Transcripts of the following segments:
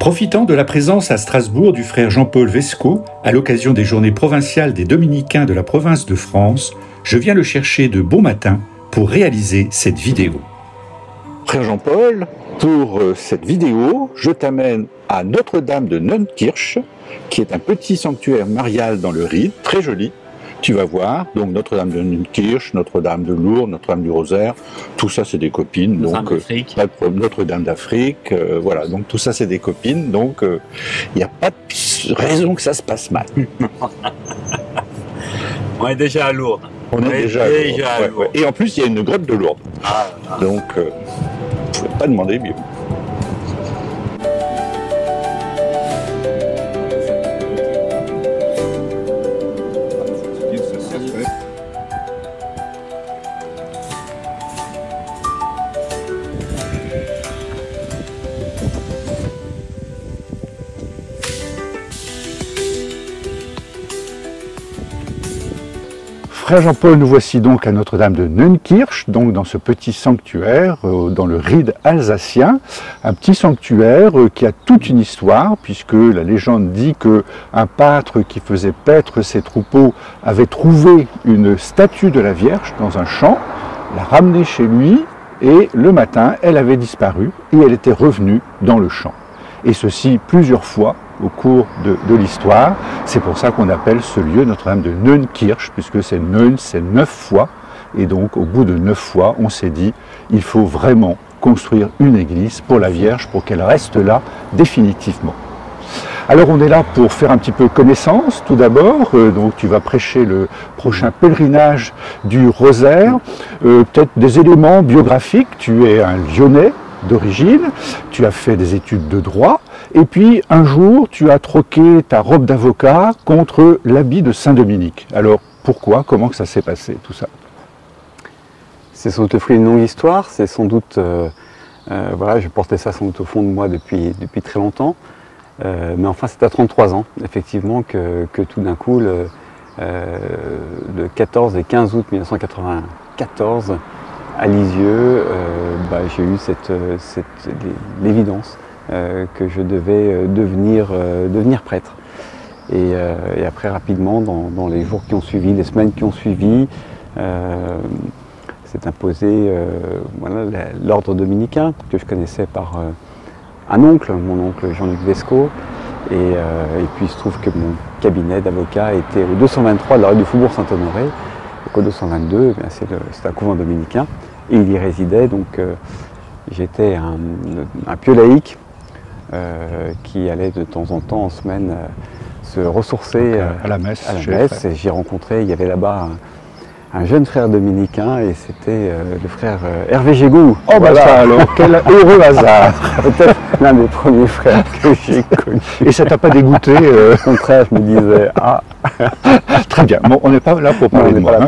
Profitant de la présence à Strasbourg du frère Jean-Paul Vesco, à l'occasion des journées provinciales des Dominicains de la province de France, je viens le chercher de bon matin pour réaliser cette vidéo. Frère Jean-Paul, pour cette vidéo, je t'amène à Notre-Dame de Neunkirch, qui est un petit sanctuaire marial dans le Ride, très joli. Tu vas voir, donc Notre-Dame de Neunkirch, Notre-Dame de Lourdes, Notre-Dame du Rosaire, tout ça c'est des copines, donc Notre-Dame d'Afrique, voilà, donc tout ça c'est des copines, donc il n'y a pas de raison que ça se passe mal. On est déjà à Lourdes. On est déjà à Lourdes. Ouais. Et en plus il y a une grotte de Lourdes, donc je ne peux pas demander mieux. Frère Jean-Paul, nous voici donc à Notre-Dame de Neunkirch, donc dans ce petit sanctuaire, dans le Ride alsacien. Un petit sanctuaire qui a toute une histoire, puisque la légende dit qu'un pâtre qui faisait paître ses troupeaux avait trouvé une statue de la Vierge dans un champ, l'a ramenée chez lui, et le matin, elle avait disparu, et elle était revenue dans le champ. Et ceci plusieurs fois au cours de l'histoire. C'est pour ça qu'on appelle ce lieu Notre-Dame de Neunkirch, puisque c'est Neun, c'est 9 fois. Et donc, au bout de 9 fois, on s'est dit, il faut vraiment construire une église pour la Vierge, pour qu'elle reste là définitivement. Alors, on est là pour faire un petit peu connaissance, tout d'abord. Donc, tu vas prêcher le prochain pèlerinage du Rosaire. Peut-être des éléments biographiques. Tu es un Lyonnais d'origine, tu as fait des études de droit, et puis un jour tu as troqué ta robe d'avocat contre l'habit de Saint-Dominique. Alors pourquoi, comment que ça s'est passé tout ça? C'est sans doute le fruit d'une longue histoire, c'est sans doute, voilà, je portais ça sans doute au fond de moi depuis très longtemps, mais enfin c'est à 33 ans effectivement que tout d'un coup, le 14 et 15 août 1994, à Lisieux, j'ai eu l'évidence que je devais devenir prêtre. Et après, rapidement, dans les jours qui ont suivi, les semaines qui ont suivi, s'est imposé l'ordre dominicain, que je connaissais par un oncle, mon oncle Jean-Luc Vesco. Et puis il se trouve que mon cabinet d'avocat était au 223 de la rue du Faubourg Saint-Honoré. Au 222, c'est un couvent dominicain, et il y résidait, donc j'étais un pieux laïc qui allait de temps en temps en semaine se ressourcer à la messe. Et j'ai rencontré, il y avait là-bas un jeune frère dominicain, et c'était le frère Hervé Gégou. Oh voilà. Ça alors, quel heureux hasard. Peut-être l'un des premiers frères que j'ai connus. Et ça t'a pas dégoûté Au contraire, je me disais, très bien, bon, on n'est pas là pour parler de moi.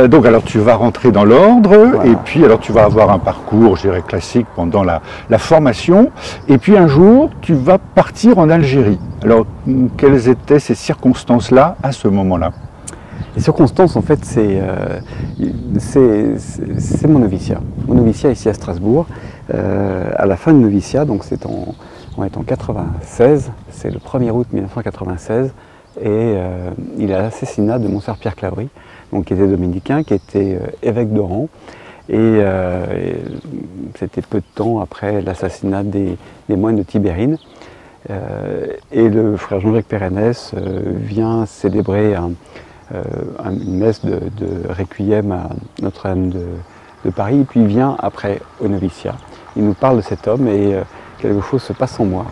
Donc alors tu vas rentrer dans l'ordre, voilà. Et puis alors tu vas avoir un parcours, je dirais, classique pendant la formation, et puis un jour tu vas partir en Algérie. Alors quelles étaient ces circonstances-là à ce moment-là? Les circonstances, en fait, c'est mon noviciat. Mon noviciat ici à Strasbourg, à la fin du noviciat, donc on est en 96, c'est le 1er août 1996, et il y a l'assassinat de Monseigneur Pierre Claverie, donc qui était dominicain, qui était évêque d'Oran, et c'était peu de temps après l'assassinat des moines de Tibérine. Et le frère Jean-Jacques Pérenès vient célébrer une messe de requiem à Notre-Dame de Paris, et puis il vient après au noviciat. Il nous parle de cet homme, et quelque chose se passe en moi.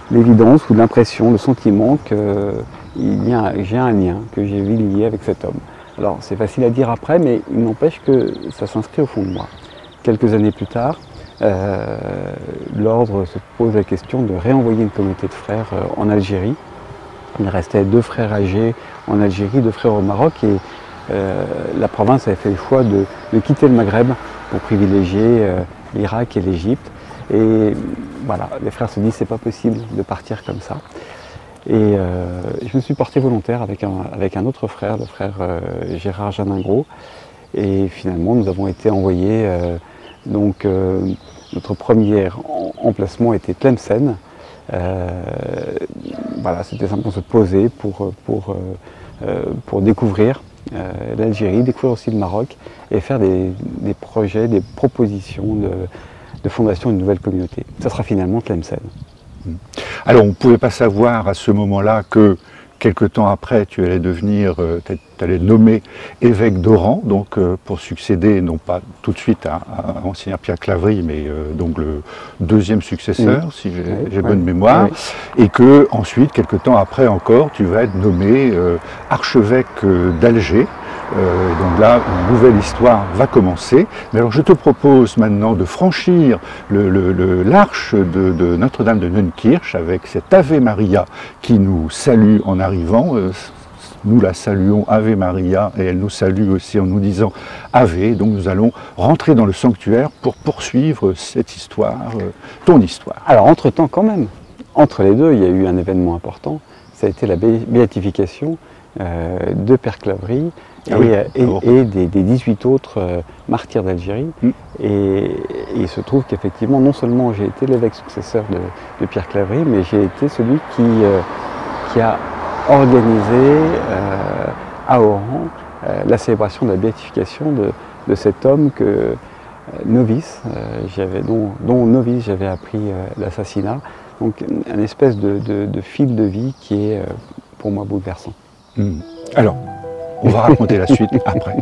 L'évidence ou l'impression, le sentiment que j'ai un lien, que j'ai vu lié avec cet homme. Alors c'est facile à dire après, mais il n'empêche que ça s'inscrit au fond de moi. Quelques années plus tard, l'ordre se pose la question de réenvoyer une communauté de frères en Algérie. Il restait 2 frères âgés en Algérie, 2 frères au Maroc, et la province avait fait le choix de quitter le Maghreb pour privilégier l'Irak et l'Égypte. Et voilà, les frères se disent c'est pas possible de partir comme ça. Et je me suis porté volontaire avec un autre frère, le frère Gérard Janingros. Et finalement, nous avons été envoyés notre premier emplacement était Tlemcen. Voilà, c'était simplement se poser pour découvrir l'Algérie, découvrir aussi le Maroc et faire des projets, des propositions de fondation d'une nouvelle communauté. Ça sera finalement Tlemcen. Alors on ne pouvait pas savoir à ce moment-là que quelque temps après tu allais devenir, tu allais nommer évêque d'Oran, donc pour succéder non pas tout de suite à Monseigneur Pierre Claverie, mais donc le deuxième successeur, si j'ai bonne mémoire, et que ensuite, quelque temps après encore, tu vas être nommé archevêque d'Alger. Donc là, une nouvelle histoire va commencer. Mais alors je te propose maintenant de franchir l'arche de Notre-Dame de Neunkirch avec cette Ave Maria qui nous salue en arrivant. Nous la saluons Ave Maria et elle nous salue aussi en nous disant Ave. Donc nous allons rentrer dans le sanctuaire pour poursuivre cette histoire, ton histoire. Alors entre-temps quand même, entre les deux, il y a eu un événement important. Ça a été la béatification de Père Claverie et des 18 autres martyrs d'Algérie. Et il se trouve qu'effectivement, non seulement j'ai été l'évêque successeur de Pierre Claverie, mais j'ai été celui qui a organisé à Oran la célébration de la béatification de cet homme novice, dont novice j'avais appris l'assassinat. Donc une espèce de fil de vie qui est pour moi bouleversant. Alors, on va raconter la suite après.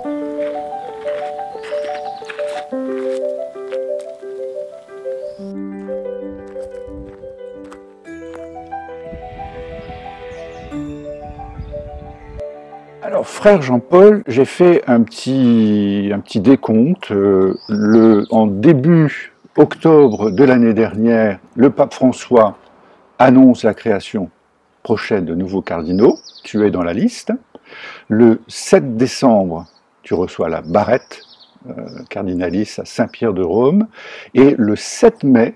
Alors, frère Jean-Paul, j'ai fait un petit décompte. En début octobre de l'année dernière, le pape François annonce la création prochaine de nouveaux cardinaux. Tu es dans la liste. Le 7 décembre, tu reçois la barrette cardinalis à Saint-Pierre de Rome. Et le 7 mai,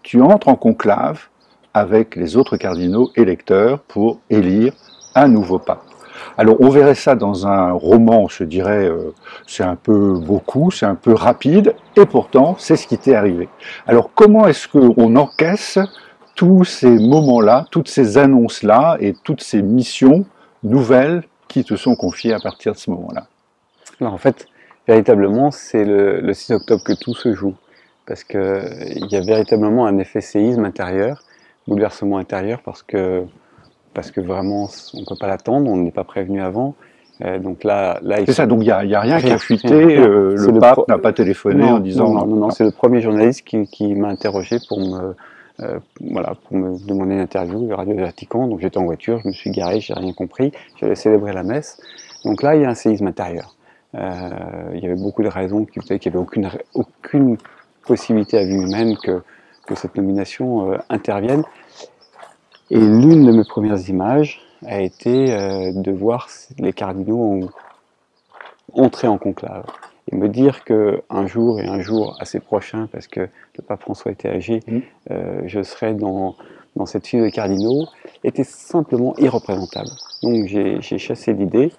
tu entres en conclave avec les autres cardinaux électeurs pour élire un nouveau pape. Alors on verrait ça dans un roman, on se dirait c'est un peu beaucoup, c'est un peu rapide, et pourtant c'est ce qui t'est arrivé. Alors comment est-ce qu'on encaisse tous ces moments-là, toutes ces annonces-là et toutes ces missions nouvelles qui te sont confiées à partir de ce moment-là? Alors en fait, véritablement, c'est le 6 octobre que tout se joue, parce qu'il y a véritablement un effet séisme intérieur, bouleversement intérieur, parce que vraiment, on ne peut pas l'attendre, on n'est pas prévenu avant. Donc là c'est ça, donc il n'y a rien qui a fuité, le pape n'a pas téléphoné en disant... Non, c'est le premier journaliste qui m'a interrogé pour me demander une interview à Radio Vatican. Donc j'étais en voiture, je me suis garé, j'ai rien compris, j'allais célébrer la messe. Donc là, il y a un séisme intérieur. Il y avait beaucoup de raisons qui faisaient qu'il n'y avait aucune possibilité à vue humaine que cette nomination intervienne. Et l'une de mes premières images a été de voir les cardinaux entrer en conclave et me dire qu'un jour, et un jour assez prochain, parce que le pape François était âgé, je serais dans cette file de cardinaux, était simplement irreprésentable. Donc j'ai chassé l'idée,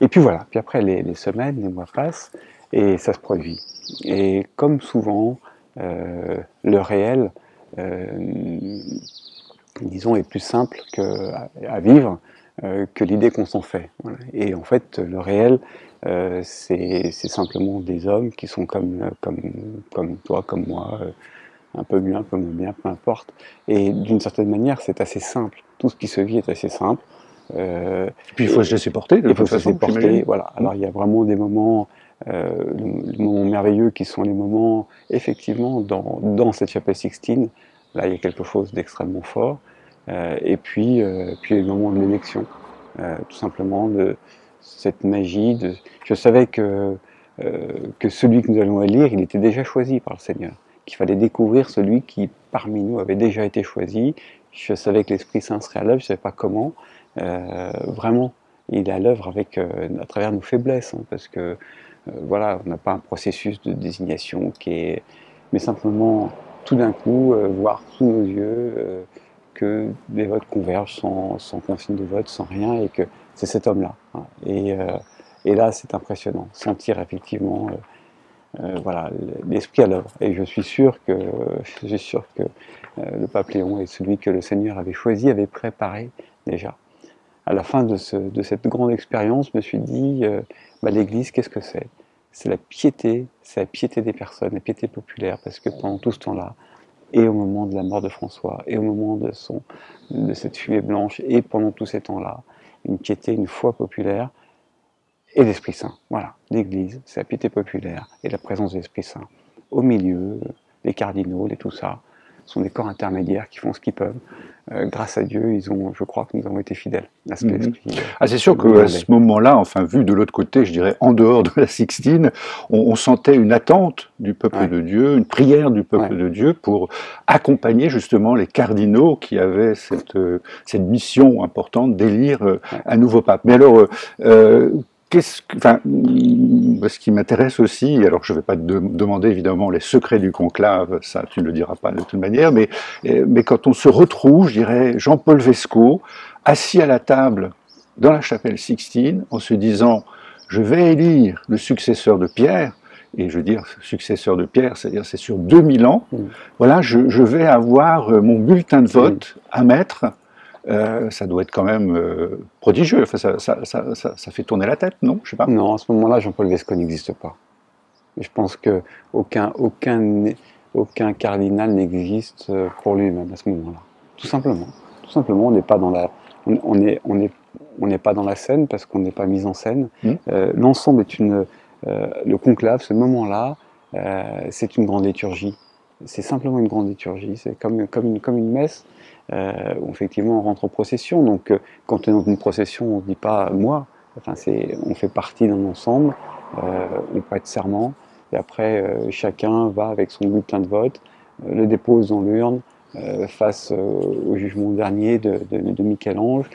et puis voilà, puis après les semaines, les mois passent, et ça se produit. Et comme souvent, le réel, disons, est plus simple à vivre que l'idée qu'on s'en fait. Voilà. Et en fait, le réel, c'est simplement des hommes qui sont comme toi, comme moi, un peu mieux, un peu moins bien, peu importe. Et d'une certaine manière, c'est assez simple. Tout ce qui se vit est assez simple. Puis il faut se laisser porter, il faut se laisser porter, voilà. Alors il y a vraiment des moments, les moments merveilleux qui sont les moments, effectivement, dans cette chapelle Sixtine. Là, il y a quelque chose d'extrêmement fort. Et puis les moments de l'élection, tout simplement de cette magie. Je savais que celui que nous allons élire, il était déjà choisi par le Seigneur. Qu'il fallait découvrir celui qui, parmi nous, avait déjà été choisi. Je savais que l'Esprit Saint serait à l'œuvre, je ne savais pas comment. Vraiment, il est à l'œuvre à travers nos faiblesses, hein, parce que voilà, on n'a pas un processus de désignation mais simplement tout d'un coup voir sous nos yeux que les votes convergent sans consigne de vote, sans rien, et que c'est cet homme-là. Hein. Et là, c'est impressionnant, sentir effectivement voilà, l'esprit à l'œuvre. Et je suis sûr que, le pape Léon est celui que le Seigneur avait choisi, avait préparé déjà. À la fin de cette grande expérience, je me suis dit, l'Église, qu'est-ce que c'est? C'est la piété des personnes, la piété populaire, parce que pendant tout ce temps-là, et au moment de la mort de François, et au moment de cette fumée blanche, et pendant tous ces temps-là, une piété, une foi populaire, et l'Esprit Saint. Voilà, l'Église, c'est la piété populaire, et la présence de l'Esprit Saint. Au milieu, les cardinaux, et tout ça, sont des corps intermédiaires qui font ce qu'ils peuvent. Grâce à Dieu, je crois que nous avons été fidèles à cet esprit. C'est sûr qu'à ce moment-là, enfin vu de l'autre côté, je dirais en dehors de la Sixtine, on sentait une attente du peuple de Dieu, une prière du peuple de Dieu pour accompagner justement les cardinaux qui avaient cette mission importante d'élire un nouveau pape. Mais alors, ce qui m'intéresse aussi, alors je ne vais pas te demander évidemment les secrets du conclave, ça tu ne le diras pas de toute manière, mais quand on se retrouve, je dirais, Jean-Paul Vesco, assis à la table dans la chapelle Sixtine, en se disant « je vais élire le successeur de Pierre », et je veux dire successeur de Pierre, c'est-à-dire c'est sur 2000 ans, voilà, je vais avoir mon bulletin de vote à mettre. Ça doit être quand même prodigieux. Enfin, ça fait tourner la tête, non? Je sais pas. Non, à ce moment-là, Jean-Paul Vesco n'existe pas. Je pense que aucun cardinal n'existe pour lui-même à ce moment-là. Tout simplement. Tout simplement, on n'est pas dans la scène parce qu'on n'est pas mis en scène. L'ensemble est le conclave, ce moment-là, c'est une grande liturgie. C'est simplement une grande liturgie. C'est comme une messe. Où effectivement on rentre en procession, donc quand on est dans une procession, on ne dit pas moi, enfin, on fait partie d'un ensemble, on prête serment, et après chacun va avec son bulletin de vote, le dépose dans l'urne, face au jugement dernier de Michel-Ange,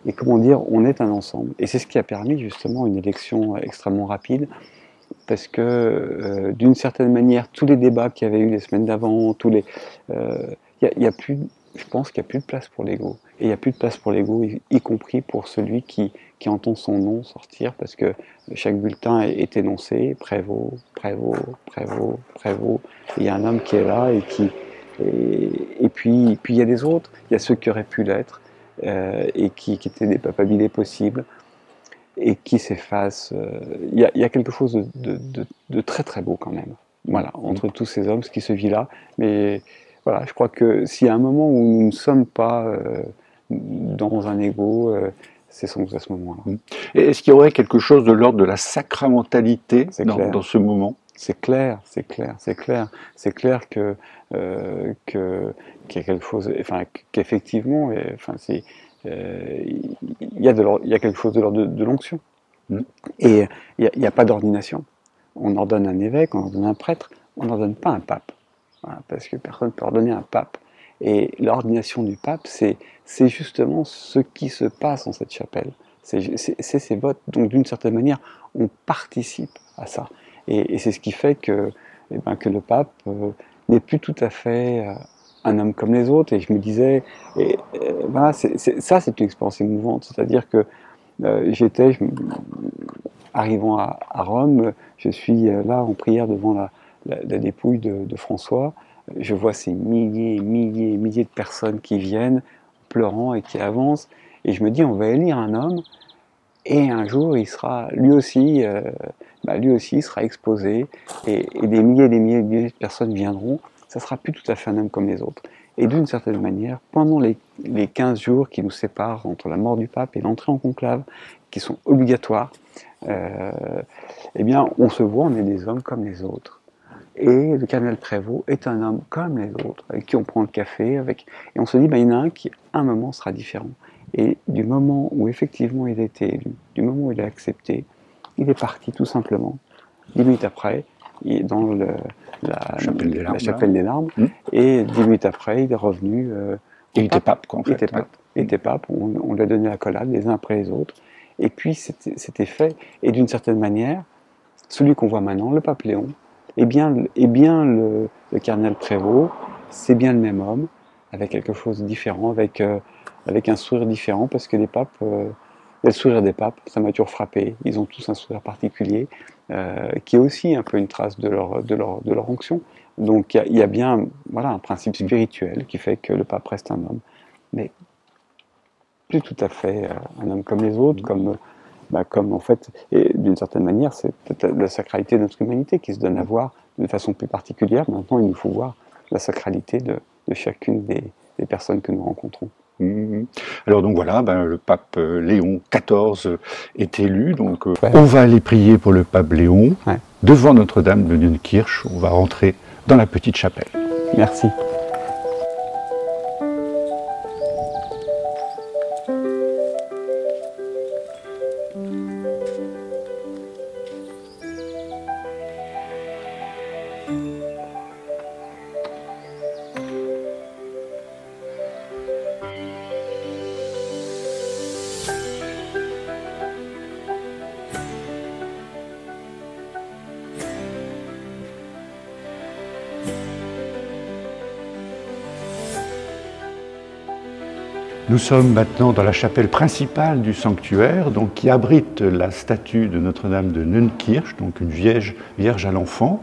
et comment dire, on est un ensemble. Et c'est ce qui a permis justement une élection extrêmement rapide, parce que d'une certaine manière, tous les débats qu'il y avait eu les semaines d'avant, je pense qu'il n'y a plus de place pour l'ego. Et il n'y a plus de place pour l'ego, y compris pour celui qui entend son nom sortir, parce que chaque bulletin est énoncé, Prévost, Prévost, Prévost, Prévost. Il y a un homme qui est là, et puis il y a des autres. Il y a ceux qui auraient pu l'être, et qui étaient des papabilités possibles, et qui s'effacent. Il y a quelque chose de très très beau quand même. Voilà, entre tous ces hommes, ce qui se vit là. Mais voilà, je crois que s'il y a un moment où nous ne sommes pas dans un ego, c'est sans doute à ce moment-là. Est-ce qu'il y aurait quelque chose de l'ordre de la sacramentalité dans ce moment? C'est clair que qu'il y a quelque chose, enfin qu'effectivement, enfin il y a quelque chose de l'ordre de l'onction. Et il n'y a pas d'ordination. On ordonne un évêque, on ordonne un prêtre, on n'ordonne pas un pape. Voilà, parce que personne ne peut ordonner un pape. Et l'ordination du pape, c'est justement ce qui se passe en cette chapelle. C'est ces votes. Donc d'une certaine manière, on participe à ça. Et c'est ce qui fait que le pape n'est plus tout à fait un homme comme les autres. Et je me disais, voilà, ça c'est une expérience émouvante. C'est-à-dire que arrivant à Rome, je suis là en prière devant la dépouille de François. Je vois ces milliers de personnes qui viennent pleurant et qui avancent, et je me dis, on va élire un homme, et un jour il sera lui aussi sera exposé, et des milliers de personnes viendront. Ça sera plus tout à fait un homme comme les autres. Et d'une certaine manière, pendant les 15 jours qui nous séparent entre la mort du pape et l'entrée en conclave, qui sont obligatoires, on se voit, on est des hommes comme les autres. Et le cardinal Prévost est un homme comme les autres, avec qui on prend le café, et on se dit, il y en a un qui, à un moment, sera différent. Et du moment où, effectivement, il a été élu, du moment où il a accepté, il est parti, tout simplement. 10 minutes après, il est dans la chapelle des larmes, et 10 minutes après, il est revenu. Il était pape, quoi, en fait. Il était pape, on lui a donné la collade, les uns après les autres. Et puis, c'était fait. Et d'une certaine manière, celui qu'on voit maintenant, le pape Léon, le cardinal Prévost, c'est bien le même homme, avec quelque chose de différent, avec un sourire différent, parce que les papes, il y a le sourire des papes, ça m'a toujours frappé, ils ont tous un sourire particulier, qui est aussi un peu une trace de leur onction. Donc il y a bien voilà, un principe spirituel qui fait que le pape reste un homme, mais plus tout à fait un homme comme les autres, comme en fait, et d'une certaine manière, c'est peut-être la sacralité de notre humanité qui se donne à voir d'une façon plus particulière. Maintenant, il nous faut voir la sacralité de chacune des personnes que nous rencontrons. Alors donc voilà, le pape Léon XIV est élu, donc on va aller prier pour le pape Léon, devant Notre-Dame de Neunkirch. On va rentrer dans la petite chapelle. Merci. Nous sommes maintenant dans la chapelle principale du sanctuaire, donc, qui abrite la statue de Notre-Dame de Neunkirch, donc une vierge à l'enfant,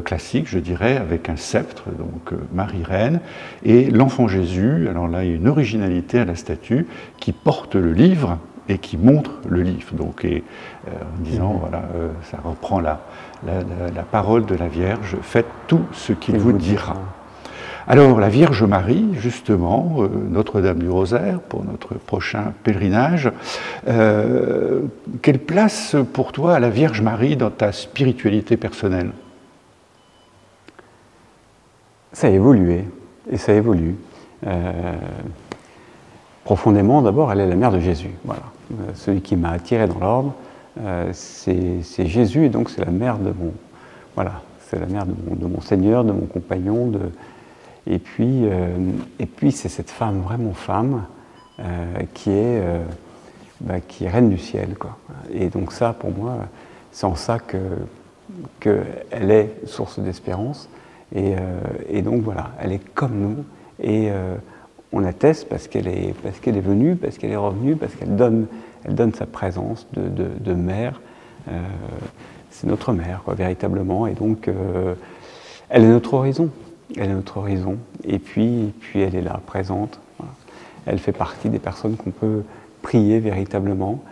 classique je dirais, avec un sceptre, donc Marie-Reine, et l'enfant Jésus. Alors là, il y a une originalité à la statue qui porte le livre et qui montre le livre. Donc, en disant, voilà, ça reprend la parole de la Vierge, faites tout ce qu'il vous dira. Alors la Vierge Marie, justement, Notre-Dame du Rosaire, pour notre prochain pèlerinage, quelle place pour toi a la Vierge Marie dans ta spiritualité personnelle? Ça a évolué, et ça évolue. Profondément, d'abord, elle est la mère de Jésus. Voilà. Celui qui m'a attiré dans l'ordre, c'est Jésus, et donc c'est la mère de mon... Voilà, c'est la mère de mon Seigneur, de mon compagnon, Et puis c'est cette femme, vraiment femme, qui est reine du ciel, quoi. Et donc ça, pour moi, c'est en ça qu'elle est source d'espérance. Et donc voilà, elle est comme nous. Et on atteste parce qu'elle est venue, parce qu'elle est revenue, parce qu'elle donne sa présence de mère. C'est notre mère, quoi, véritablement. Et donc, elle est notre horizon. Elle est notre horizon, et puis elle est là, présente. Voilà. Elle fait partie des personnes qu'on peut prier véritablement.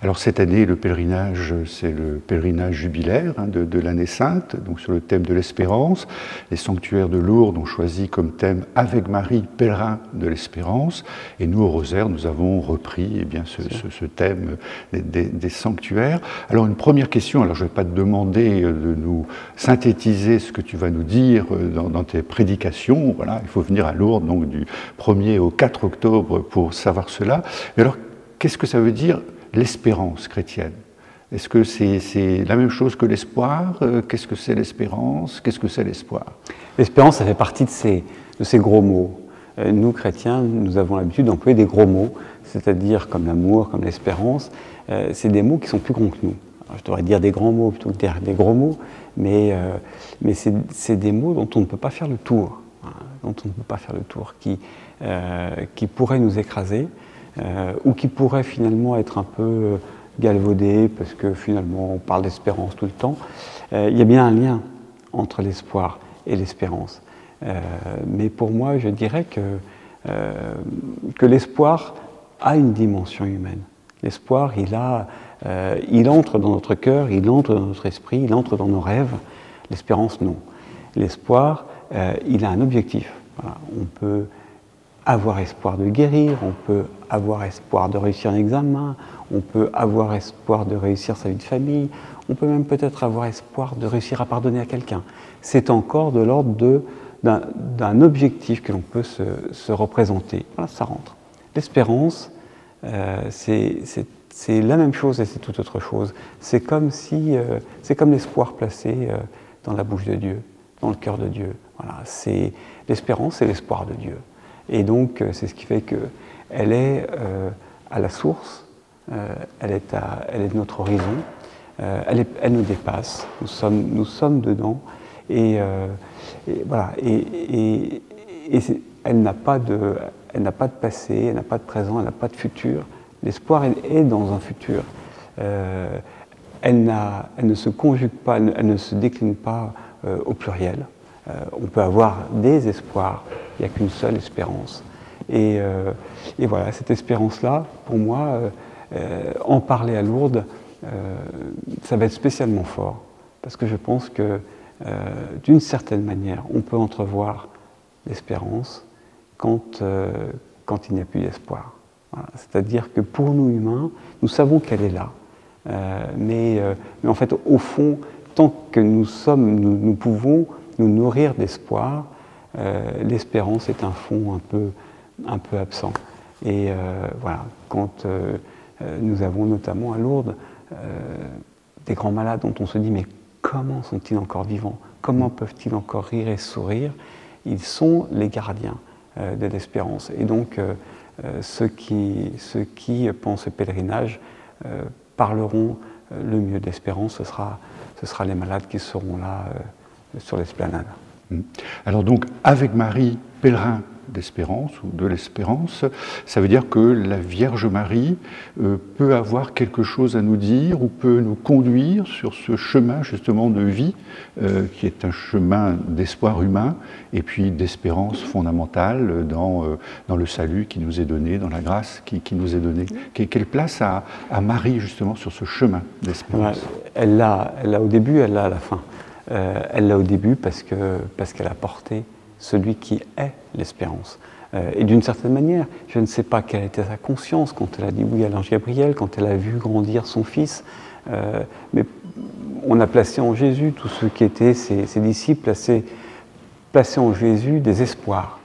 Alors cette année, le pèlerinage, c'est le pèlerinage jubilaire de l'année sainte, donc sur le thème de l'espérance. Les sanctuaires de Lourdes ont choisi comme thème « Avec Marie, pèlerin de l'espérance ». Et nous, au Rosaire, nous avons repris ce thème des sanctuaires. Alors une première question, alors je ne vais pas te demander de nous synthétiser ce que tu vas nous dire dans tes prédications. Voilà, il faut venir à Lourdes, donc du 1er au 4 octobre pour savoir cela. Mais alors, qu'est-ce que ça veut dire l'espérance chrétienne? Est-ce que c'est la même chose que l'espoir? Qu'est-ce que c'est l'espérance? Qu'est-ce que c'est l'espoir? L'espérance, ça fait partie de ces gros mots. Nous, chrétiens, nous avons l'habitude d'employer des gros mots, c'est-à-dire comme l'amour, comme l'espérance. C'est des mots qui sont plus grands que nous. Alors, je devrais dire des grands mots plutôt que des gros mots, mais c'est des mots dont on ne peut pas faire le tour, qui pourraient nous écraser. Ou qui pourrait finalement être un peu galvaudé, parce que finalement on parle d'espérance tout le temps. Il y a bien un lien entre l'espoir et l'espérance. Mais pour moi, je dirais que l'espoir a une dimension humaine. L'espoir, il entre dans notre cœur, il entre dans notre esprit, il entre dans nos rêves. L'espérance, non. L'espoir, il a un objectif. Voilà. On peut avoir espoir de guérir, on peut avoir espoir de réussir un examen, on peut avoir espoir de réussir sa vie de famille, on peut même peut-être avoir espoir de réussir à pardonner à quelqu'un. C'est encore de l'ordre d'un objectif que l'on peut se représenter. Voilà, ça rentre. L'espérance, c'est la même chose et c'est tout autre chose. C'est comme l'espoir placé dans la bouche de Dieu, dans le cœur de Dieu. Voilà, l'espérance, c'est l'espoir de Dieu. Et donc, c'est ce qui fait qu'elle est à la source, elle est notre horizon, elle nous dépasse, nous sommes dedans, et voilà. Et elle n'a pas de passé, elle n'a pas de présent, elle n'a pas de futur. L'espoir est dans un futur. elle ne se conjugue pas, elle ne se décline pas au pluriel. On peut avoir des espoirs, il n'y a qu'une seule espérance. Et voilà, cette espérance-là, pour moi, en parler à Lourdes, ça va être spécialement fort, parce que je pense que, d'une certaine manière, on peut entrevoir l'espérance quand il n'y a plus d'espoir. Voilà. C'est-à-dire que pour nous humains, nous savons qu'elle est là, mais en fait, au fond, tant que nous pouvons nous nourrir d'espoir, l'espérance est un fond un peu absent. Et voilà, quand nous avons notamment à Lourdes des grands malades dont on se dit mais comment sont-ils encore vivants? Comment peuvent-ils encore rire et sourire? Ils sont les gardiens de l'espérance. Et donc ceux qui pensent au pèlerinage parleront le mieux de l'espérance, ce sera les malades qui seront là sur l'esplanade. Alors donc, avec Marie, pèlerin d'espérance ou de l'espérance, ça veut dire que la Vierge Marie peut avoir quelque chose à nous dire ou peut nous conduire sur ce chemin justement de vie qui est un chemin d'espoir humain et puis d'espérance fondamentale dans le salut qui nous est donné, dans la grâce qui nous est donnée. Quelle place a Marie justement sur ce chemin d'espérance? Elle l'a au début, elle l'a à la fin. Elle l'a au début parce qu'elle a porté celui qui est l'espérance. Et d'une certaine manière, je ne sais pas quelle était sa conscience quand elle a dit oui à l'ange Gabriel, quand elle a vu grandir son fils, mais on a placé en Jésus, tous ceux qui étaient ses disciples, placé en Jésus des espoirs.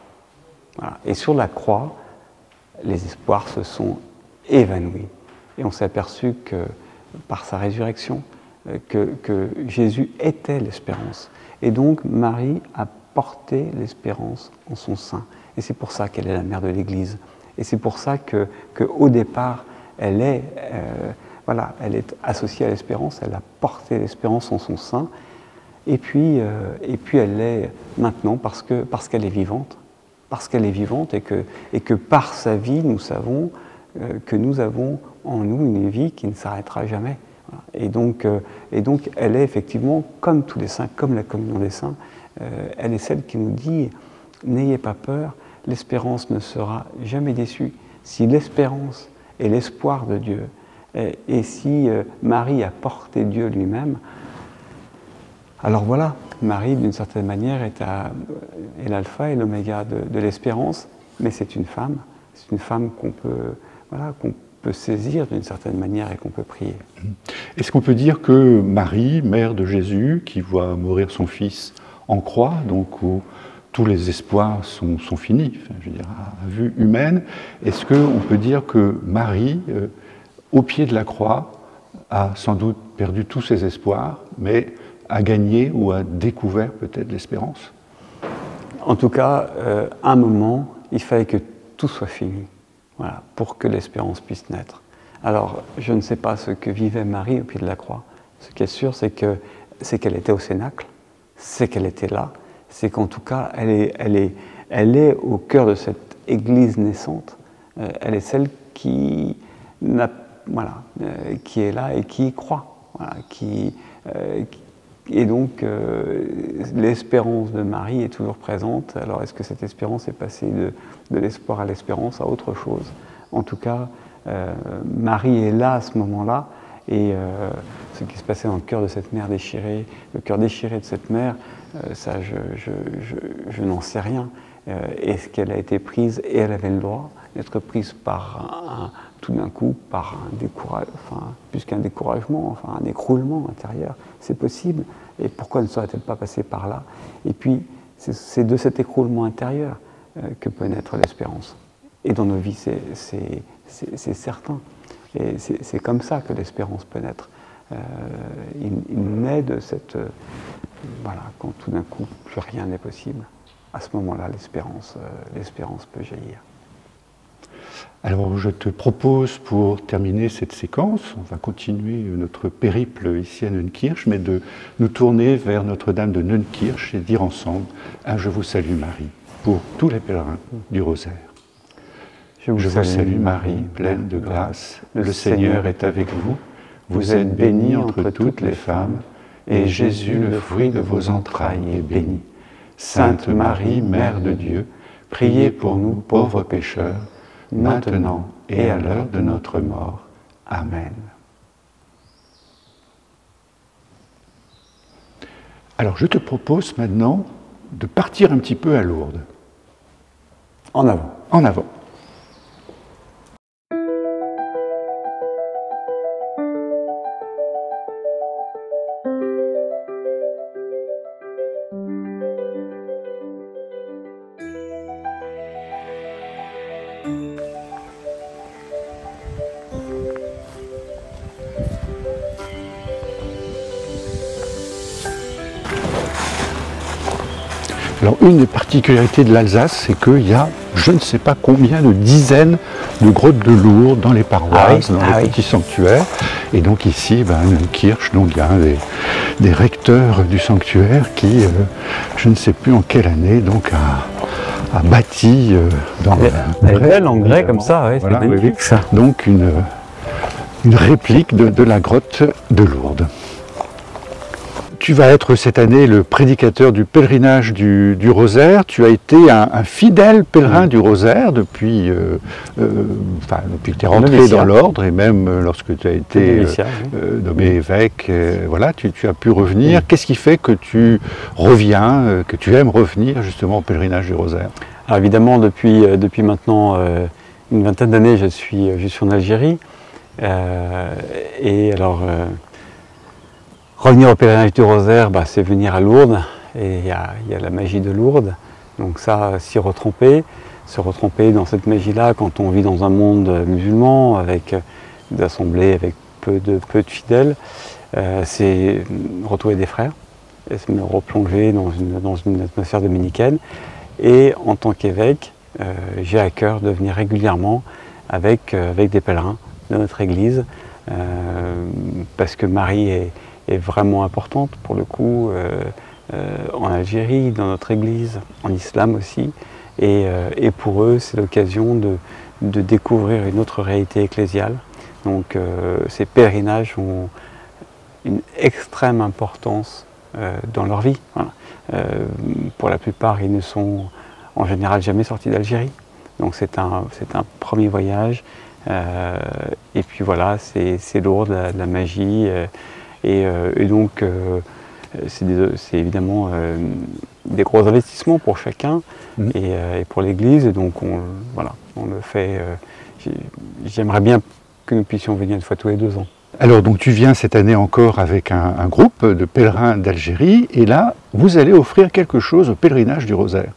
Voilà. Et sur la croix, les espoirs se sont évanouis. Et on s'est aperçu que par sa résurrection, que Jésus était l'espérance. Et donc Marie a porté l'espérance en son sein. Et c'est pour ça qu'elle est la mère de l'Église. Et c'est pour ça qu'au départ, elle est associée à l'espérance, elle a porté l'espérance en son sein. Et puis elle l'est maintenant parce qu'elle est vivante. Parce qu'elle est vivante et que par sa vie, nous savons que nous avons en nous une vie qui ne s'arrêtera jamais. Et donc elle est effectivement, comme tous les saints, comme la communion des saints, elle est celle qui nous dit « N'ayez pas peur, l'espérance ne sera jamais déçue. » Si l'espérance est l'espoir de Dieu, et si Marie a porté Dieu lui-même, alors voilà, Marie, d'une certaine manière, est l'alpha et l'oméga de l'espérance, mais c'est une femme qu'on peut saisir d'une certaine manière et qu'on peut prier. Est-ce qu'on peut dire que Marie, mère de Jésus, qui voit mourir son fils en croix, donc où tous les espoirs sont finis, enfin, je veux dire, à vue humaine, est-ce qu'on peut dire que Marie, au pied de la croix, a sans doute perdu tous ses espoirs, mais a gagné ou a découvert peut-être l'espérance? En tout cas, à un moment, il fallait que tout soit fini, voilà, pour que l'espérance puisse naître. Alors, je ne sais pas ce que vivait Marie au pied de la croix. Ce qui est sûr, c'est qu'elle était au Cénacle, c'est qu'elle était là, c'est qu'en tout cas, elle est au cœur de cette Église naissante. Elle est celle qui est là et qui y croit. Voilà, et donc, l'espérance de Marie est toujours présente. Alors, est-ce que cette espérance est passée de l'espoir à l'espérance, à autre chose? En tout cas, Marie est là à ce moment-là, et ce qui se passait dans le cœur de cette mère déchirée, le cœur déchiré de cette mère, ça, je n'en sais rien. Est-ce qu'elle a été prise, et elle avait le droit d'être prise tout d'un coup par un découragement, enfin, plus qu'un découragement, enfin un écroulement intérieur, c'est possible. Et pourquoi ne serait-elle pas passée par là? Et puis, c'est de cet écroulement intérieur que peut naître l'espérance. Et dans nos vies, c'est certain. Et c'est comme ça que l'espérance peut naître. Il naît de cette... voilà, quand tout d'un coup, plus rien n'est possible. À ce moment-là, l'espérance peut jaillir. Alors je te propose, pour terminer cette séquence, on va continuer notre périple ici à Neunkirch, mais de nous tourner vers Notre-Dame de Neunkirch et dire ensemble un « Je vous salue Marie » pour tous les pèlerins du Rosaire. Je vous salue Marie, pleine de grâce, le Seigneur est avec vous. Vous êtes bénie entre toutes les femmes, et Jésus, le fruit de vos entrailles, est béni. Sainte Marie, Mère de Dieu, priez pour nous pauvres pécheurs, maintenant et à l'heure de notre mort. Amen. Alors je te propose maintenant de partir un petit peu à Lourdes. En avant. En avant. Alors une des particularités de l'Alsace, c'est qu'il y a je ne sais pas combien de dizaines de grottes de Lourdes dans les paroisses, dans les petits sanctuaires. Et donc ici, Neunkirch, donc il y a un des recteurs du sanctuaire qui, je ne sais plus en quelle année, donc a bâti dans elle est belle en grès comme ça, ouais, voilà, c'est magnifique ça. Donc une réplique de la grotte de Lourdes. Tu vas être cette année le prédicateur du pèlerinage du Rosaire. Tu as été un fidèle pèlerin du Rosaire depuis que tu es rentré dans l'ordre et même lorsque tu as été nommé évêque. Voilà, tu as pu revenir. Qu'est-ce qui fait que tu reviens, que tu aimes revenir justement au pèlerinage du Rosaire? Alors évidemment, depuis maintenant une vingtaine d'années, je suis en Algérie. Et alors... revenir au pèlerinage du Rosaire, c'est venir à Lourdes, et il y a la magie de Lourdes. Donc ça, se retremper dans cette magie-là quand on vit dans un monde musulman, avec des assemblées, avec peu de fidèles, c'est retrouver des frères, et se me replonger dans une atmosphère dominicaine. Et en tant qu'évêque, j'ai à cœur de venir régulièrement avec des pèlerins de notre église, parce que Marie est vraiment importante pour le coup en Algérie, dans notre église, en islam aussi. Et pour eux, c'est l'occasion de découvrir une autre réalité ecclésiale. Donc ces pèlerinages ont une extrême importance dans leur vie. Voilà. Pour la plupart, ils ne sont en général jamais sortis d'Algérie. Donc c'est un premier voyage. Et puis voilà, c'est lourd, la magie. Et donc, c'est évidemment des gros investissements pour chacun et pour l'Église. Et donc, on le fait. J'aimerais bien que nous puissions venir une fois tous les 2 ans. Alors, donc, tu viens cette année encore avec un groupe de pèlerins d'Algérie. Et là, vous allez offrir quelque chose au pèlerinage du Rosaire.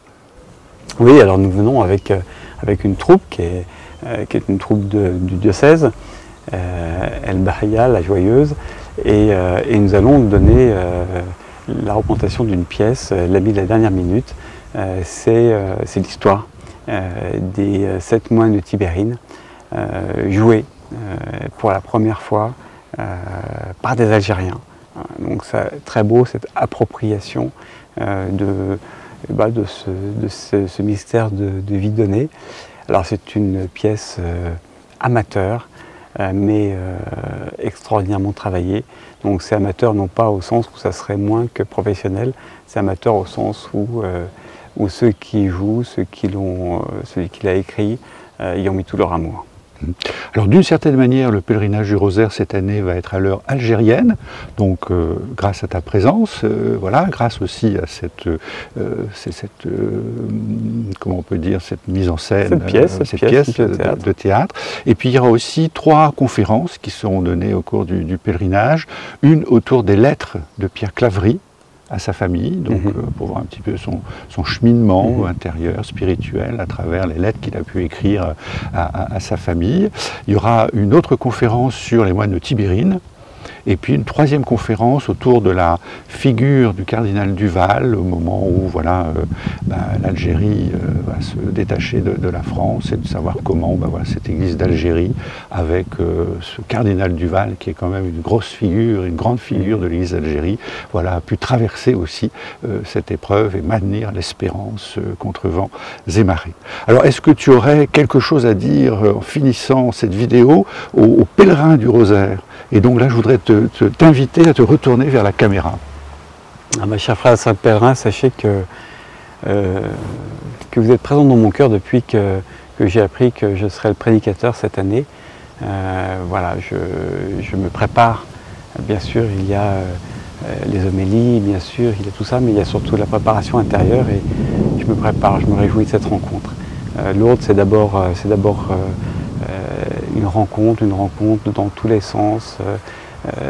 Oui, alors nous venons avec une troupe qui est une troupe du diocèse, El Bahia, la Joyeuse. Et nous allons donner la représentation d'une pièce, L'Ami de la dernière minute. C'est l'histoire des 7 moines de Tibérine, joués pour la première fois par des Algériens. Donc c'est très beau, cette appropriation de ce mystère de vie donnée. Alors c'est une pièce amateur, mais extraordinairement travaillé. Donc c'est amateur non pas au sens où ça serait moins que professionnel, c'est amateur au sens où ceux qui jouent, celui qui l'a écrit, y ont mis tout leur amour. Alors d'une certaine manière, le pèlerinage du Rosaire cette année va être à l'heure algérienne, donc grâce à ta présence, voilà, grâce aussi à cette comment on peut dire, cette mise en scène, cette pièce de théâtre. Et puis il y aura aussi 3 conférences qui seront données au cours du pèlerinage, une autour des lettres de Pierre Claverie à sa famille, donc pour voir un petit peu son cheminement intérieur, spirituel, à travers les lettres qu'il a pu écrire à sa famille. Il y aura une autre conférence sur les moines de Tibérine, et puis une 3e conférence autour de la figure du cardinal Duval, au moment où voilà, l'Algérie va se détacher de la France, et de savoir comment voilà, cette église d'Algérie, avec ce cardinal Duval, qui est quand même une grosse figure, une grande figure de l'église d'Algérie, voilà, a pu traverser aussi cette épreuve et maintenir l'espérance contre vents et marées. Alors, est-ce que tu aurais quelque chose à dire en finissant cette vidéo aux pèlerins du Rosaire Et donc là, je voudrais t'inviter à te retourner vers la caméra. Ah, ma chère frère Saint Pèlerin, sachez que vous êtes présent dans mon cœur depuis que j'ai appris que je serais le prédicateur cette année. Voilà, je me prépare. Bien sûr, il y a les homélies, bien sûr, il y a tout ça, mais il y a surtout la préparation intérieure et je me prépare, je me réjouis de cette rencontre. Lourdes, c'est d'abord une rencontre dans tous les sens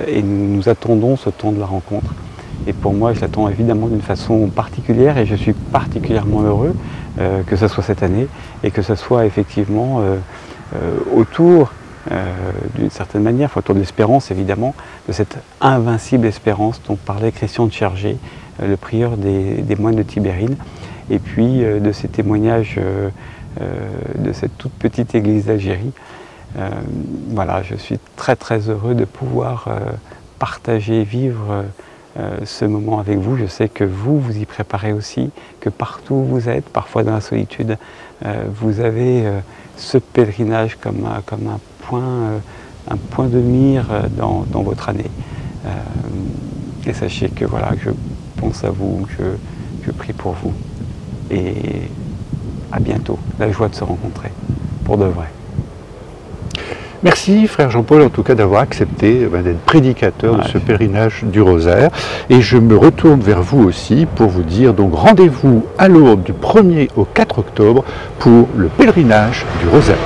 et nous attendons ce temps de la rencontre. Et pour moi, je l'attends évidemment d'une façon particulière et je suis particulièrement heureux que ce soit cette année et que ce soit effectivement autour d'une certaine manière, autour de l'espérance évidemment, de cette invincible espérance dont parlait Christian de Chergé, le prieur des moines de Tibérine, et puis de ces témoignages de cette toute petite église d'Algérie. Voilà, je suis très très heureux de pouvoir partager, vivre ce moment avec vous. Je sais que vous y préparez aussi, que partout où vous êtes, parfois dans la solitude, vous avez ce pèlerinage comme un point de mire dans votre année. Et sachez que voilà, je pense à vous, je prie pour vous. Et à bientôt, la joie de se rencontrer, pour de vrai. Merci frère Jean-Paul en tout cas d'avoir accepté d'être prédicateur de ce pèlerinage du Rosaire. Et je me retourne vers vous aussi pour vous dire donc rendez-vous à Lourdes du 1er au 4 octobre pour le pèlerinage du Rosaire.